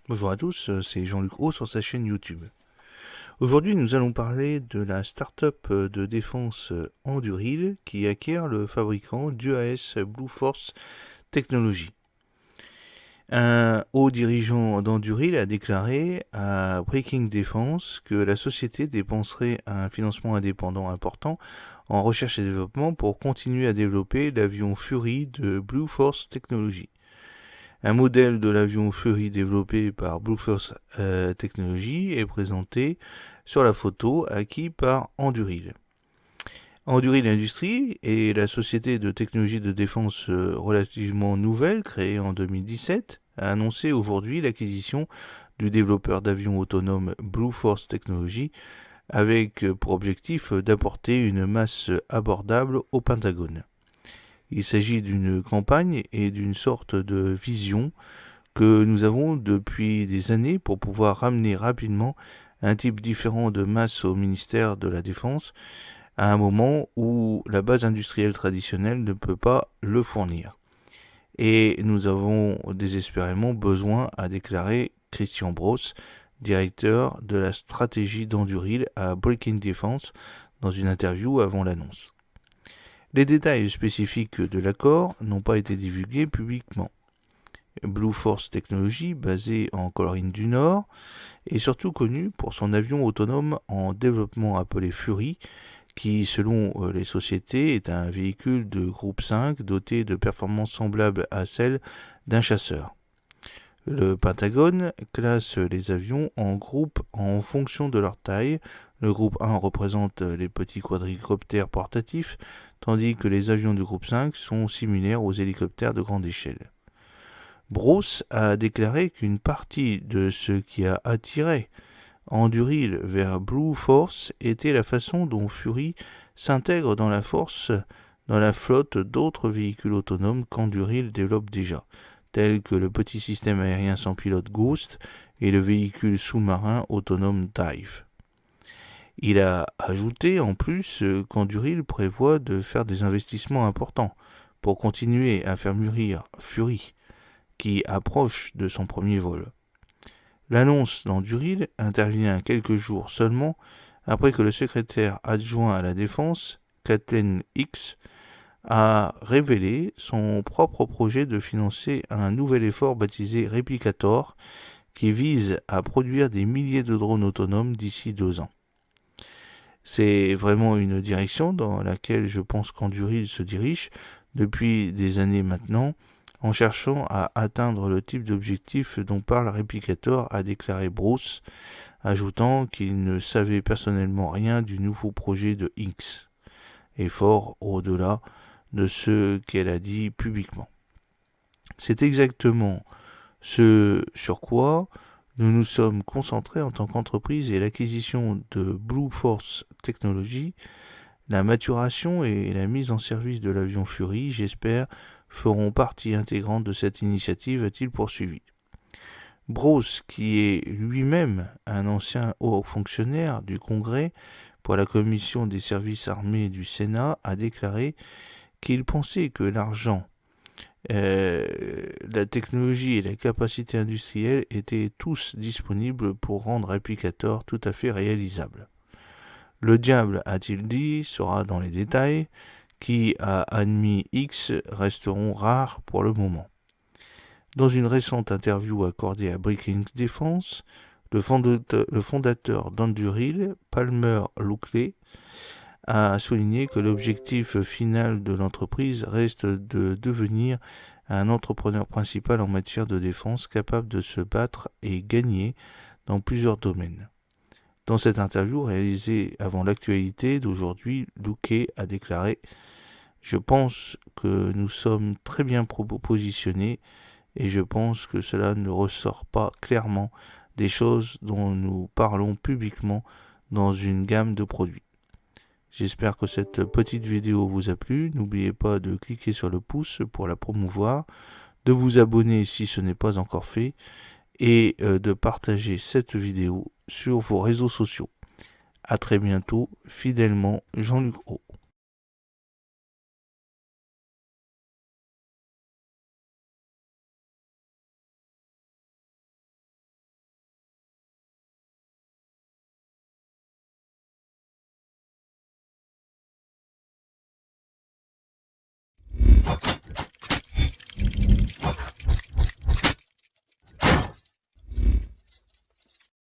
Bonjour à tous, c'est Jean-Luc Haut sur sa chaîne YouTube. Aujourd'hui, nous allons parler de la start-up de défense Anduril qui acquiert le fabricant d'UAS Blue Force Technology. Un haut dirigeant d'Anduril a déclaré à Breaking Defense que la société dépenserait un financement indépendant important en recherche et développement pour continuer à développer l'avion Fury de Blue Force Technology. Un modèle de l'avion Fury développé par Blue Force Technology est présenté sur la photo acquis par Anduril. Anduril Industries est la société de technologie de défense relativement nouvelle, créée en 2017, a annoncé aujourd'hui l'acquisition du développeur d'avions autonomes Blue Force Technology avec pour objectif d'apporter une masse abordable au Pentagone. Il s'agit d'une campagne et d'une sorte de vision que nous avons depuis des années pour pouvoir ramener rapidement un type différent de masse au ministère de la Défense à un moment où la base industrielle traditionnelle ne peut pas le fournir. Et nous avons désespérément besoin, a déclaré Christian Bross, directeur de la stratégie d'Anduril à Breaking Defense, dans une interview avant l'annonce. Les détails spécifiques de l'accord n'ont pas été divulgués publiquement. Blue Force Technology, basé en Caroline du Nord, est surtout connu pour son avion autonome en développement appelé Fury, qui, selon les sociétés, est un véhicule de groupe 5 doté de performances semblables à celles d'un chasseur. Le Pentagone classe les avions en groupes en fonction de leur taille. Le groupe 1 représente les petits quadricoptères portatifs, tandis que les avions du groupe 5 sont similaires aux hélicoptères de grande échelle. Bross a déclaré qu'une partie de ce qui a attiré Anduril vers Blue Force était la façon dont Fury s'intègre dans la flotte d'autres véhicules autonomes qu'Anduril développe déjà, tels que le petit système aérien sans pilote Ghost et le véhicule sous-marin autonome Dive. Il a ajouté en plus qu'Anduril prévoit de faire des investissements importants pour continuer à faire mûrir Fury, qui approche de son premier vol. L'annonce d'Anduril intervient quelques jours seulement après que le secrétaire adjoint à la Défense, Kathleen Hicks, a révélé son propre projet de financer un nouvel effort baptisé Replicator, qui vise à produire des milliers de drones autonomes d'ici 2 ans. C'est vraiment une direction dans laquelle je pense qu'Anduril se dirige depuis des années maintenant, en cherchant à atteindre le type d'objectif dont parle Replicator, a déclaré Bross, ajoutant qu'il ne savait personnellement rien du nouveau projet de Hicks, et fort au-delà de ce qu'elle a dit publiquement. C'est exactement ce sur quoi nous nous sommes concentrés en tant qu'entreprise, et l'acquisition de Blue Force Technology, la maturation et la mise en service de l'avion Fury, j'espère, feront partie intégrante de cette initiative, a-t-il poursuivi. Bross, qui est lui-même un ancien haut fonctionnaire du Congrès pour la Commission des services armés du Sénat, a déclaré qu'il pensait que l'argent, la technologie et la capacité industrielle étaient tous disponibles pour rendre Replicator tout à fait réalisable. Le diable, a-t-il dit, sera dans les détails, qui, a admis X, resteront rares pour le moment. Dans une récente interview accordée à Breaking Defense, le fondateur d'Anduril, Palmer Luckey, a souligné que l'objectif final de l'entreprise reste de devenir un entrepreneur principal en matière de défense capable de se battre et gagner dans plusieurs domaines. Dans cette interview réalisée avant l'actualité d'aujourd'hui, Luckey a déclaré « Je pense que nous sommes très bien positionnés et je pense que cela ne ressort pas clairement des choses dont nous parlons publiquement dans une gamme de produits. » J'espère que cette petite vidéo vous a plu. N'oubliez pas de cliquer sur le pouce pour la promouvoir, de vous abonner si ce n'est pas encore fait et de partager cette vidéo sur vos réseaux sociaux. A très bientôt, fidèlement Jean-Luc Haut.